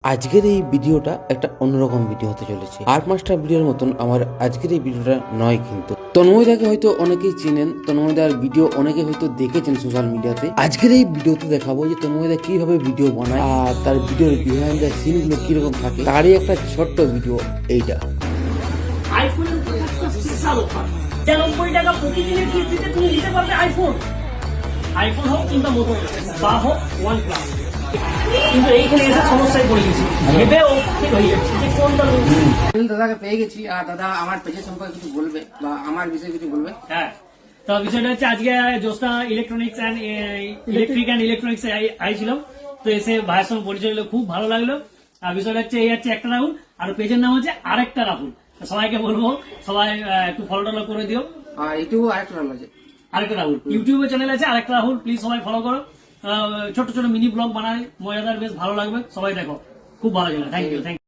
আজকের এই ভিডিওটা একটা অন্যরকম ভিডিও হতে চলেছে। আর্ট মাস্টার ভিডিওর মতন আমার আজকের এই ভিডিওটা নয় কিন্তু। তন্ময়দাকে হয়তো অনেকেই চেনেন, তন্ময়দার ভিডিও অনেকে হয়তো দেখেছেন সোশ্যাল মিডিয়াতে। আজকের এই ভিডিওতে দেখাবো যে তন্ময়দা কিভাবে ভিডিও বানায় আর তার ভিডিওর বিহাইন্ড দ্য সিন গুলো কিরকম থাকে, তারই একটা ছোট্ট ভিডিও এইটা। আইফোনের 90 টাকা প্রতিদিনের কিস্তিতে তুমি নিতে পারবে আইফোন হোক কিংবা মোটরোলা বা হোক OnePlus। কিন্তু এইখানে এসে সমস্যায় পড়ে গেছি, ভেবে অস্থির হয়ে যাচ্ছে যে কোনটা দাদাকে পেয়ে গেছি। আর দাদা আমার পেজের সম্পর্কে কিছু বলবে বা আমার বিষয়ে কিছু বলবে। হ্যাঁ, তো বিষয়টা হচ্ছে আজকে জ্যোৎস্না ইলেকট্রিক অ্যান্ড ইলেকট্রনিক্স আইছিলাম, তো এসে ভাইয়ের সঙ্গে পরিচয় হলো, খুব ভালো লাগলো। আর বিষয়টা হচ্ছে এই হচ্ছে একটা রাহুল, আর পেজের নাম হচ্ছে আরেকটা রাহুল। সবাইকে বলবো সবাই একটু ফলো টলো করে দিও। আর ইউটিউব আরেকটা নাম আছে, আরেকটা রাহুল ইউটিউবে চ্যানেল আছে, আরেকটা রাহুল, প্লিজ সবাই ফলো করো। ছোট ছোট মিনি ব্লগ বানায়, মজাদার, বেশ ভালো লাগবে, সবাই দেখো, খুব ভালো চ্যানেল। Thank you.